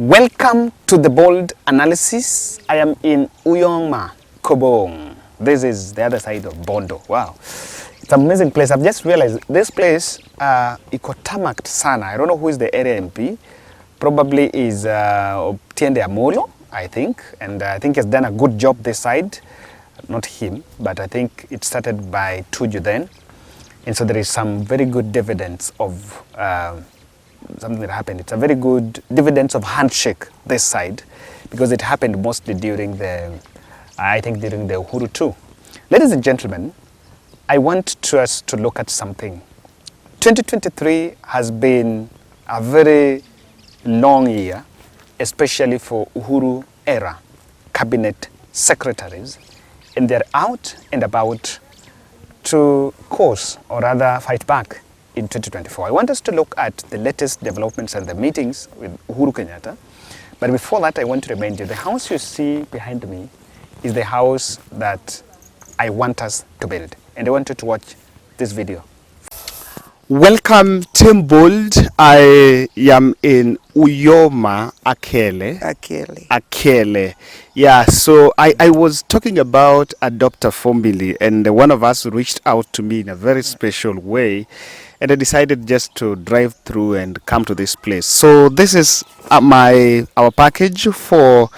Welcome to the Bold Analysis. I am in Uyoma, Kobong. This is the other side of Bondo. Wow. It's an amazing place. I've just realized this place, iko tamaked sana. I don't know who is the area MP. Probably is Tiende Amolo, I think. And I think he's done a good job this side. Not him, but I think it started by Tuju then. And so there is some very good dividends of something that happened. It's a very good dividends of handshake this side because it happened mostly during the, I think during the Uhuru too. Ladies and gentlemen, I want us to look at something. 2023 has been a very long year, especially for Uhuru era cabinet secretaries, and they're out and about to course or rather fight back in 2024. I want us to look at the latest developments and the meetings with Uhuru Kenyatta. But before that, I want to remind you, the house you see behind me is the house that I want us to build. And I want you to watch this video. Welcome, Team Bold. I am in Uyoma, Akele. Yeah, so I was talking about adopter family, and one of us reached out to me in a very special way, and I decided just to drive through and come to this place. So this is our package for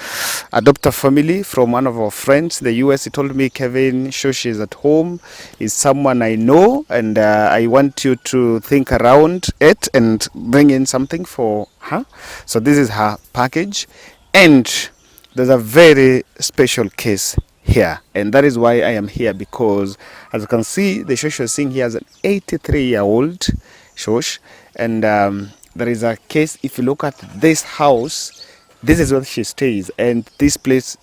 adopter family from one of our friends, the US. He told me, Kevin, Shoshi is at home, is someone I know, and I want you to think around it and bring in something for her. So this is her package, and there's a very special case here, and that is why I am here, because as you can see, the Shosh you're seeing here is an 83-year-old Shosh, and there is a case. If you look at this house, this is where she stays, and this place,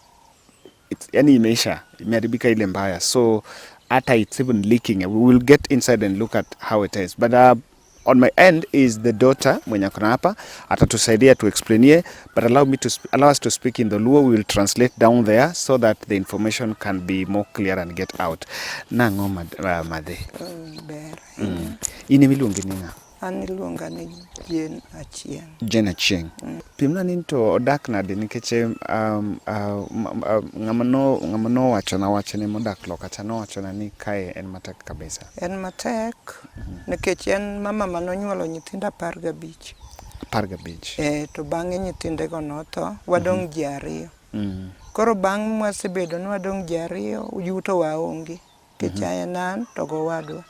it's any measure imeharibika ile mbaya, so hata it's even leaking. We will get inside and look at how it is, but on my end is the daughter mwenye akona hapa, atatusaidia to explainie, but allow us to speak in the Luo. We will translate down there so that the information can be more clear and get out. Nango made. Ini milungi nina. Ani luonga ni Jen Achieng. Jen Achieng. Pimna ninto odak nade nikeche ngamano wachane modak loka chano wachana ni kae en matek kabisa. En matek nikech en mama manonyuolo nyithinda 15. 15. To bang'e nyithindego notho, wadong' ji ariyo. Koro bang' mwasebedo ni wadong' ji ariyo, yuto waonge. Nikech en an to gowadwa.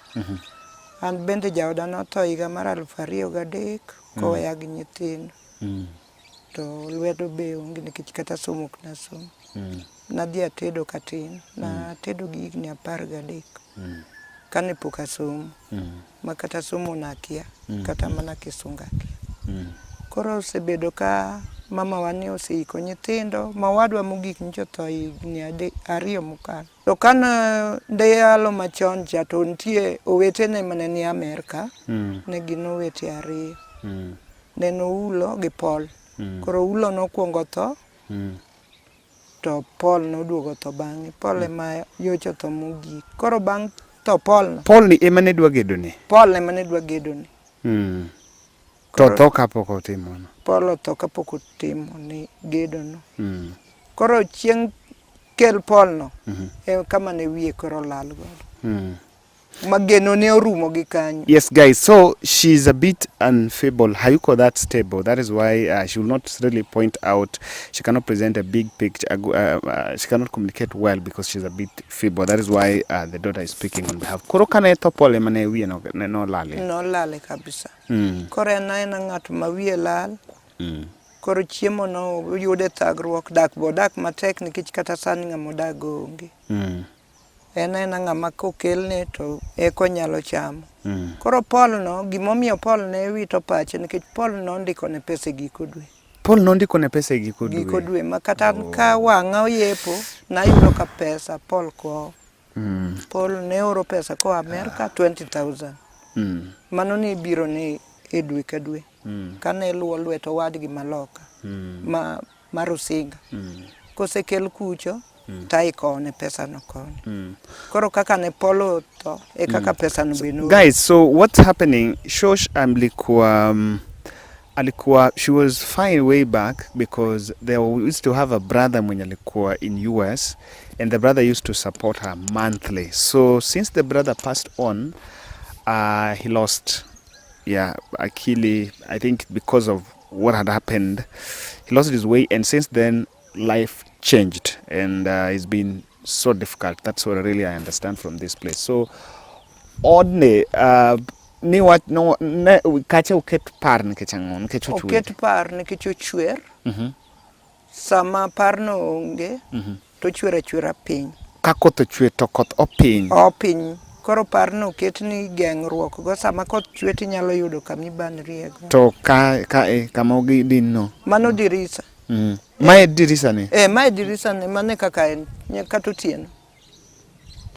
An bende jaoda notho higa mar 2003 koweya gi nyithindo. To lwedo be onge nikech kata somo ok nasomo. Nadhi atedo katin, na tedo gi higni 13. Kane pok asomo. Ma kata somo nakia, kata mana kisunga kia. Koro osebedo ka mama wani oseiko nyithindo, mawadwa mogik nyocha tho higni 2 mokalo. To kana ndeyalo machon cha to nitie owetene mane ni Amerika, ne gin owete 2. Ne Oulo gi Paul. Koro Oulo nokuongo tho, to Paul noduogo tho bang'e. Paul ema yocha tho mogik. Koro bang' tho Paul ni ema ne dwa gedone. Paul ema ne dwa gedone. To tho kapok otimo no. Paul otho kapok otimo ni gedono. Koro chieng' kel Paul no, kama ne wiye koro lal godo. Mageno ne orumo gi kanyo. Yes, guys, so she's a bit unstable. Hayuko that stable. That is why she will not really point out. She cannot present a big picture. She cannot communicate well because she's a bit feeble. That is why the daughter is speaking on behalf. Koro kana eto Paul mane wiye no lale. No lale kabisa. Koro en ng'at ma wiye lal. Koro chiemo no yude thagruok, dak matek nikech kata sani ng'ama odago onge. En ng'ama kokelne to eko nyalo chamo. Koro Paul no, gimomiyo Paul ne wito pache nikech Paul no ndiko ne pesa giko dwe. Paul no ndiko ne pesa giko dwe. Giko dwe ma kata ka wang'a oyepo na yudo ka pesa Paul ko. Paul ne oro pesa ko Amerika 20,000. Mano ni biro ne e dwe ka dwe. Kane luwo lweto wadgi maloka. Marusinga. Kosekel kucho taikone pesa no kone. Koro kaka ne Polo to kaka pesa no binu. Guys, so what's happening? Shosh amlikuwa she was fine way back because they used to have a brother mwenye alikuwa in US, and the brother used to support her monthly. So since the brother passed on, he lost akili, I think because of what had happened. He lost his way, and since then life changed, and it's been so difficult. That's what really I understand from this place. So odne ni wat no ne kacha uket par nikech ang'o nikech ochwer. Uket par nikech ochwer. Sama parno onge to chwera piny. Ka koth ochwe to koth opiny. Opiny. Koro parno ket ni geng'ruok go sama koth chwe tinyalo yudo kami banrie go. To kama ogi din no. Mano dirisa. Mae dirisa ni? Mae dirisa ni mane kaka en kata otieno.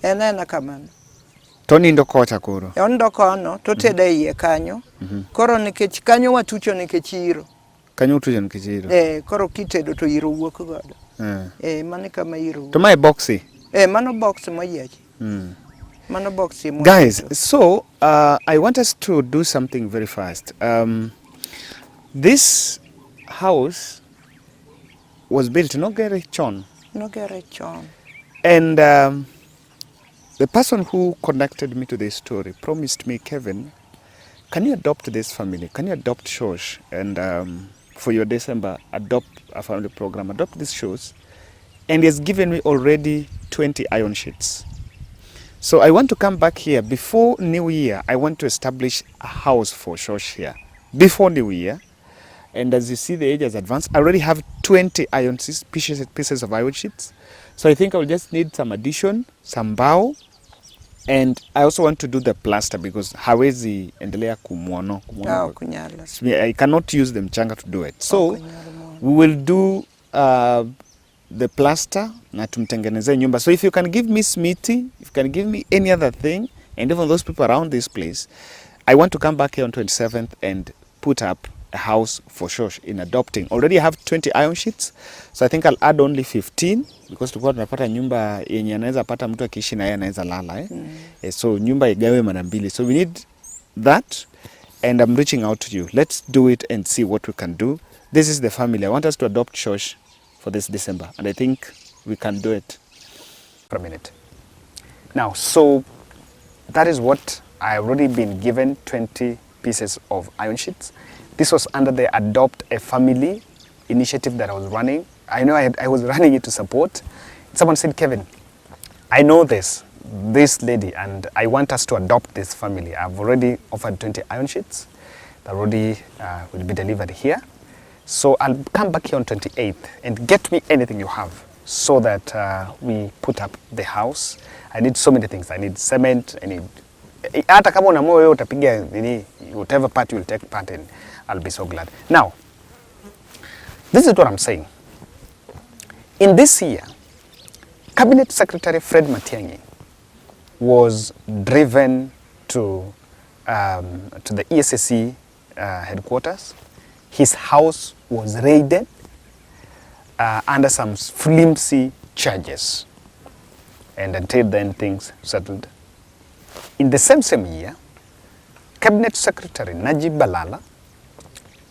En kamano. To nindo kocha koro? Onindo kono to teda iye kanyo. Koro nikech kanyo watucho nikech iro. Kanyo utucho nikech iro? Koro kitedo to iro wuok godo. Mane kama iro. To mae boxi? Mano box moyiech. Mano box moyiech. Guys, so I want us to do something very fast. This house was built no gerechon. No gerechon. And the person who connected me to this story promised me, Kevin, can you adopt this family? Can you adopt Shosh? And for your December, adopt a family program, adopt these shows. And he has given me already 20 iron sheets. So I want to come back here before New Year. I want to establish a house for Shosh here before New Year. And as you see, the age has advanced. I already have 20 iron sheets, pieces of iron sheets. So I think I will just need some addition, some bow. And I also want to do the plaster because hawezi endelea kumwono. I cannot use the mchanga to do it. So we will do the plaster na tumtengeneze nyumba. So if you can give me smithy, if you can give me any other thing, and even those people around this place, I want to come back here on 27th and put up a house for Shosh in adopting. Already I have 20 iron sheets, so I think I'll add only 15 because tulikuwa tunapata nyumba yenye anaweza pata mtu akiishi na yeye anaweza lala so nyumba igawe mara mbili. So we need that, and I'm reaching out to you. Let's do it and see what we can do. This is the family. I want us to adopt Shosh for this December, and I think we can do it. For a minute. Now, so that is what I have already been given 20 pieces of iron sheets. This was under the Adopt a Family initiative that I was running. I know I was running it to support. Someone said, Kevin, I know this lady, and I want us to adopt this family. I've already offered 20 iron sheets that already will be delivered here. So I'll come back here on 28th and get me anything you have so that we put up the house. I need so many things. I need cement, I need... Hata kama una moyo utapiga nini, whatever part you will take part in, I'll be so glad. Now, this is what I'm saying. In this year, Cabinet Secretary Fred Matiang'i was driven to the ESSC headquarters. His house was raided under some flimsy charges. And until then, things settled. In the same year, Cabinet Secretary Najib Balala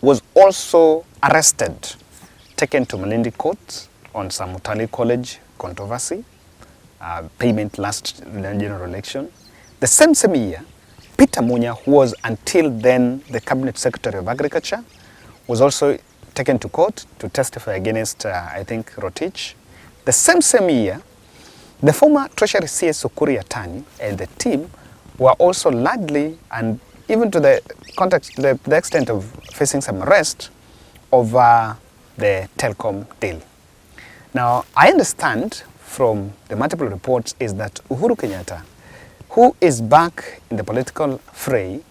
was also arrested, taken to Malindi Court on some Mutali College controversy, payment last general election. The same year, Peter Munya, who was until then the Cabinet Secretary of Agriculture, was also taken to court to testify against, I think, Rotich. The same year, the former Treasury CS Sukuri Atani and the team were also largely, and even to the context, the extent of facing some arrest over the telecom deal. Now, I understand from the multiple reports is that Uhuru Kenyatta, who is back in the political fray,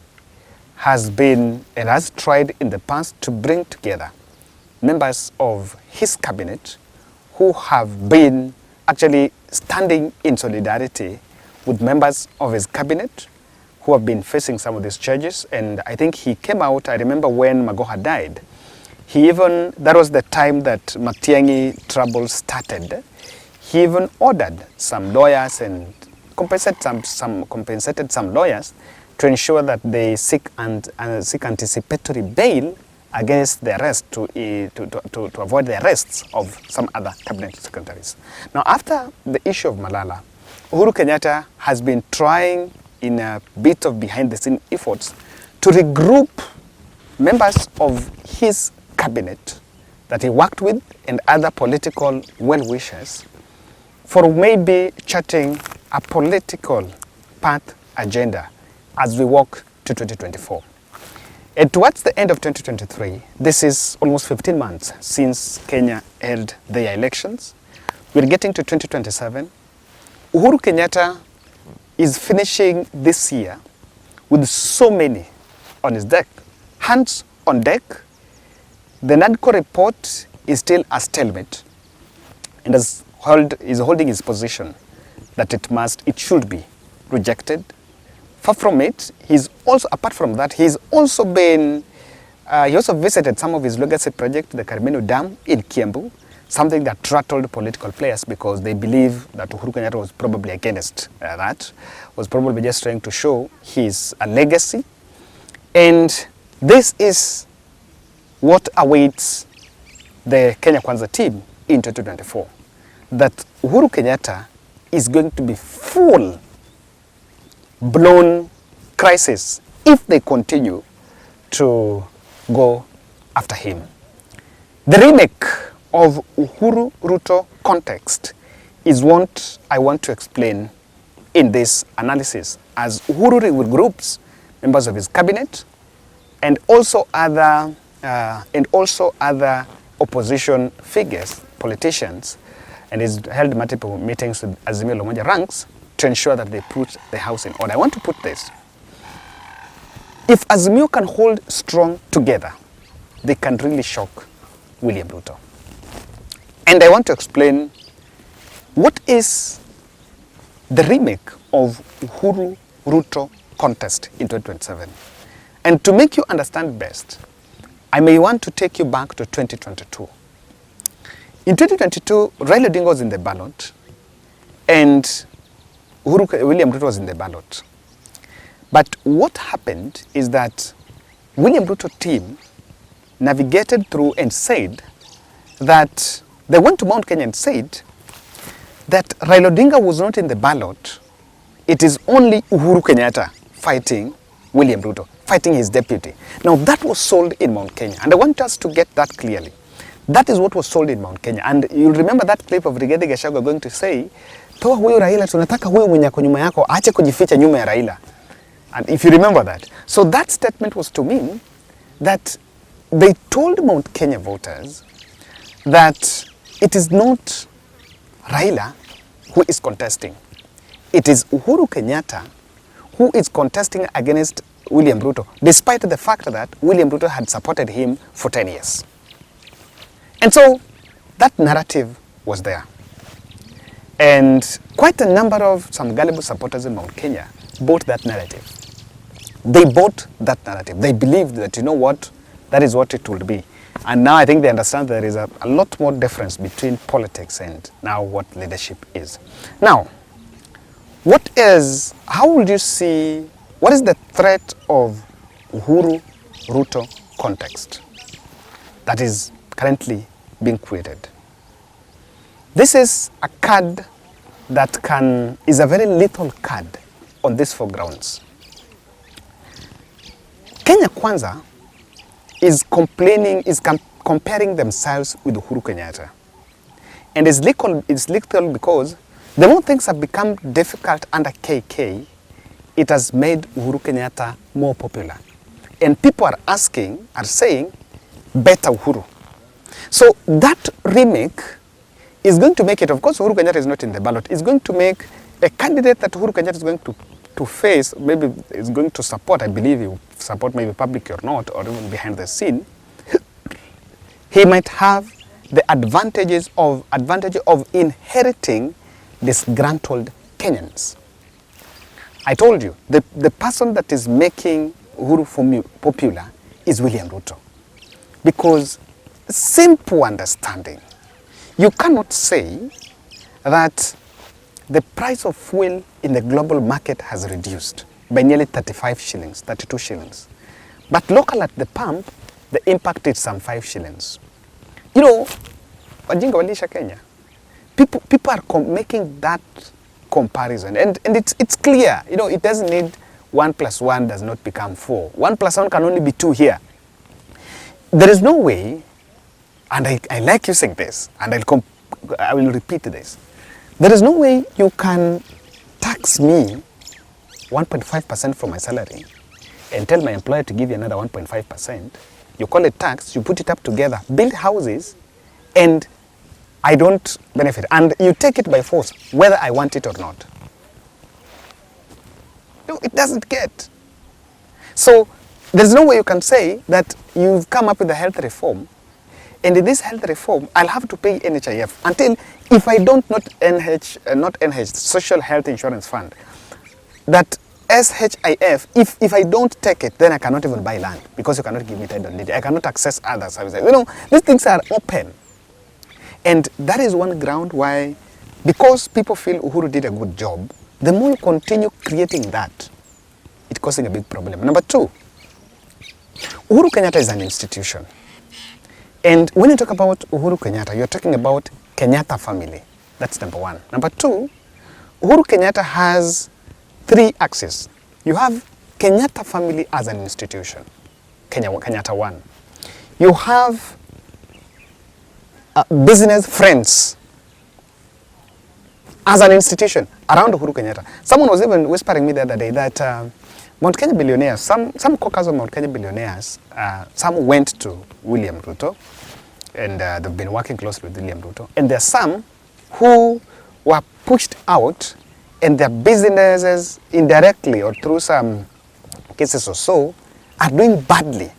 has been and has tried in the past to bring together members of his cabinet who have been actually standing in solidarity with members of his cabinet who have been facing some of these charges. And I think he came out, I remember when Magoha died, that was the time that Matiang'i trouble started. He even ordered some lawyers and compensated some lawyers to ensure that they seek anticipatory bail against the arrest to avoid the arrests of some other cabinet secretaries. Now, after the issue of Malala, Uhuru Kenyatta has been trying in a bit of behind-the-scene efforts to regroup members of his cabinet that he worked with and other political well-wishers for maybe charting a political path agenda as we walk to 2024. And towards the end of 2023, this is almost 15 months since Kenya held their elections. We're getting to 2027. Uhuru Kenyatta is finishing this year with so many on his deck, hands on deck. The NADCO report is still a stalemate and is holding his position that it should be rejected. Far from it, apart from that, he also visited some of his legacy project, the Carmeno Dam in Kiambu, something that rattled political players because they believe that Uhuru Kenyatta was probably against that, was probably just trying to show his legacy. And this is what awaits the Kenya Kwanza team in 2024, that Uhuru Kenyatta is going to be full-blown crisis if they continue to go after him. The remake of Uhuru Ruto context is what I want to explain in this analysis, as Uhuru regroups members of his cabinet and also other opposition figures, politicians, and has held multiple meetings with Azimio la Umoja ranks to ensure that they put the house in order. I want to put this. If Azimio can hold strong together, they can really shock William Ruto. And I want to explain what is the remake of Uhuru Ruto contest in 2027. And to make you understand best, I may want to take you back to 2022. In 2022, Raila Odinga was in the ballot and William Ruto was in the ballot. But what happened is that William Ruto team navigated through and said that they went to Mount Kenya and said that Raila Odinga was not in the ballot. It is only Uhuru Kenyatta fighting William Ruto, fighting his deputy. Now that was sold in Mount Kenya, and I want us to get that clearly. That is what was sold in Mount Kenya. And you'll remember that clip of Rigathi Gachagua going to say, toa huyu Raila, tunataka huyu mwenye ako nyuma yako, aache kujificha nyuma ya Raila. And if you remember that. So that statement was to mean that they told Mount Kenya voters that it is not Raila who is contesting. It is Uhuru Kenyatta who is contesting against William Ruto, despite the fact that William Ruto had supported him for 10 years. And so that narrative was there. And quite a number of some gullible supporters in Mount Kenya bought that narrative. They bought that narrative. They believed that, you know what, that is what it would be. And now I think they understand there is a lot more difference between politics and now what leadership is. Now, how would you see, what is the threat of Uhuru Ruto context that is currently being created? This is a card that is a very lethal card on these foregrounds. Kenya Kwanza is comparing themselves with Uhuru Kenyatta. And it's lethal because the more things have become difficult under KK, it has made Uhuru Kenyatta more popular. And people are saying, better Uhuru. So that remake is going to make it, of course Uhuru Kenyatta is not in the ballot, it's going to make a candidate that Uhuru Kenyatta is going to face, maybe is going to support, I believe he will support maybe public or not, or even behind the scene, he might have the advantage of inheriting disgruntled Kenyans. I told you, the person that is making Uhuru popular is William Ruto. Because simple understanding, you cannot say that the price of fuel in the global market has reduced by nearly 35 shillings, 32 shillings. But local at the pump, the impact is some 5 shillings. You know, wajinga walisha Kenya. People are making that comparison, and it's clear. You know, it doesn't need 1 + 1 does not become 4. 1 + 1 can only be 2 here. There is no way, and I like using this, and I will repeat this. There is no way you can tax me 1.5% from my salary and tell my employer to give you another 1.5%. You call it tax, you put it up together, build houses, and I don't benefit. And you take it by force, whether I want it or not. No, it doesn't get. So there's no way you can say that you've come up with a health reform, and in this health reform, I'll have to pay NHIF until, if I don't not NH, Social Health Insurance Fund, that SHIF, if I don't take it, then I cannot even buy land because you cannot give me title deed. I cannot access other services. You know, these things are open. And that is one ground why, because people feel Uhuru did a good job, the more you continue creating that, it's causing a big problem. Number 2, Uhuru Kenyatta is an institution. And when you talk about Uhuru Kenyatta, you're talking about Kenyatta family. That's number 1. Number 2, Uhuru Kenyatta has 3 axes. You have Kenyatta family as an institution, Kenyatta 1. You have business friends as an institution around Uhuru Kenyatta. Someone was even whispering me the other day that Mount Kenya billionaires, some caucus of Mount Kenya billionaires, some went to William Ruto, and they've been working closely with William Ruto. And there are some who were pushed out, and their businesses indirectly or through some cases or so are doing badly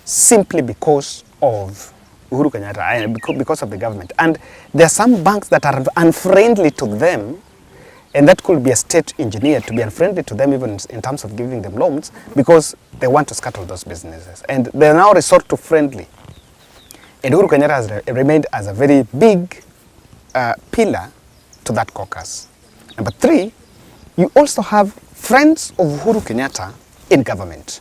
simply because of Uhuru Kenyatta, because of the government. And there are some banks that are unfriendly to them, and that could be a state engineer to be unfriendly to them even in terms of giving them loans, because they want to scuttle those businesses. And they now resort to friendly. And Uhuru Kenyatta has remained as a very big pillar to that caucus. Number 3, you also have friends of Uhuru Kenyatta in government.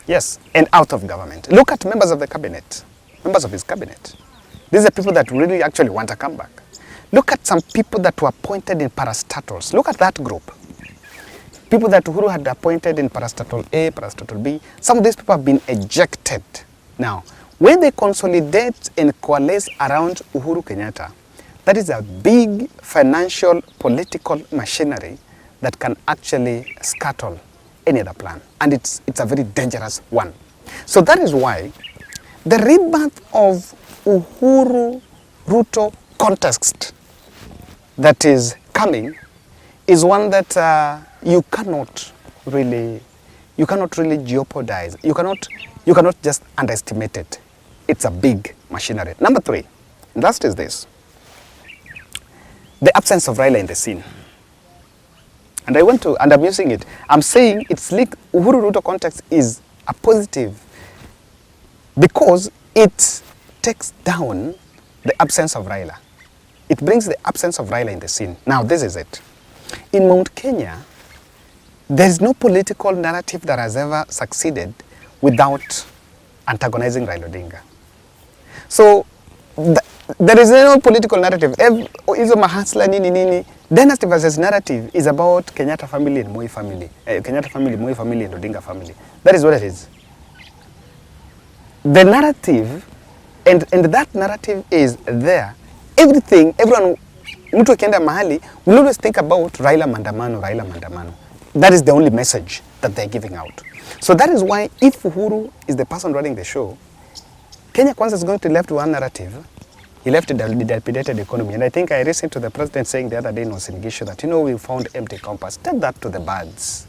Yes, and out of government. Look at members of the cabinet, members of his cabinet. These are people that really actually want to come back. Look at some people that were appointed in parastatals. Look at that group. People that Uhuru had appointed in parastatal A, parastatal B. Some of these people have been ejected. Now, when they consolidate and coalesce around Uhuru Kenyatta, that is a big financial, political machinery that can actually scuttle any other plan. And it's a very dangerous one. So that is why the rebirth of Uhuru Ruto context that is coming is one that you cannot really jeopardize. You cannot just underestimate it. It's a big machinery. Number 3, and last is this. The absence of Raila in the scene. And I'm using it. I'm saying it's like Uhuru Ruto context is a positive because it takes down the absence of Raila. It brings the absence of Raila in the scene. Now, this is it. In Mount Kenya, there is no political narrative that has ever succeeded without antagonizing Raila Odinga. So, there is no political narrative. Hizo mahasla nini. Dynasty versus narrative is about Kenyatta family and Moi family. Kenyatta family, Moi family and Odinga family. That is what it is. The narrative, and that narrative is there. Everyone, mtu akienda mahali, will always think about Raila Mandamano. That is the only message that they're giving out. So that is why if Uhuru is the person running the show, Kenya Kwanza is going to left one narrative. He left the dilapidated economy. And I think I listened to the president saying the other day in Osingisho that, we found empty compass. Tell that to the birds.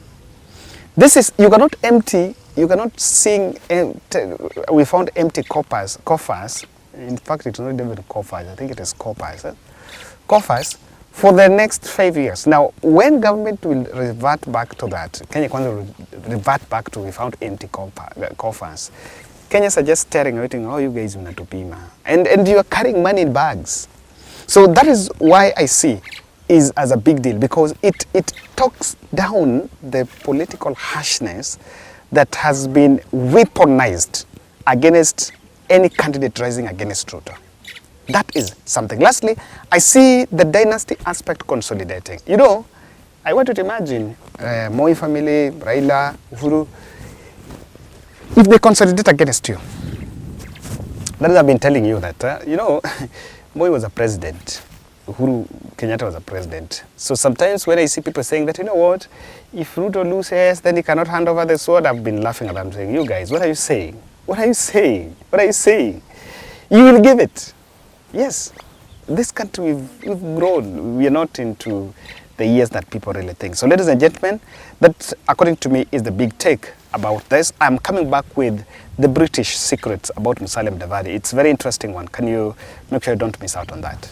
You cannot sing, we found empty coffers. In fact, it's not even coffers. I think it is coffers. Coffers for the next 5 years. Now, when government will revert back to that, Kenya Kwanza will revert back to we found empty coffers. Kenyans are just staring and waiting, you guys unatupima. And you are carrying money in bags. So that is why I see is as a big deal, because it talks down the political harshness that has been weaponized against any candidate rising against Ruto. That is something. Lastly, I see the dynasty aspect consolidating. You know, I want you to imagine Moi family, Raila, Uhuru, if they consolidate against you. That is, I've been telling you that, you know, Moi was a president. Uhuru Kenyatta was a president. So sometimes when I see people saying that, you know what, if Ruto loses, then he cannot hand over the sword, I've been laughing at them saying, you guys, what are you saying? What are you saying? What are you saying? You will give it. Yes. This country, we've grown. We are not into the years that people really think. So ladies and gentlemen, that according to me is the big take about this. I'm coming back with the British secrets about Musalia Mudavadi. It's a very interesting one. Can you make sure you don't miss out on that?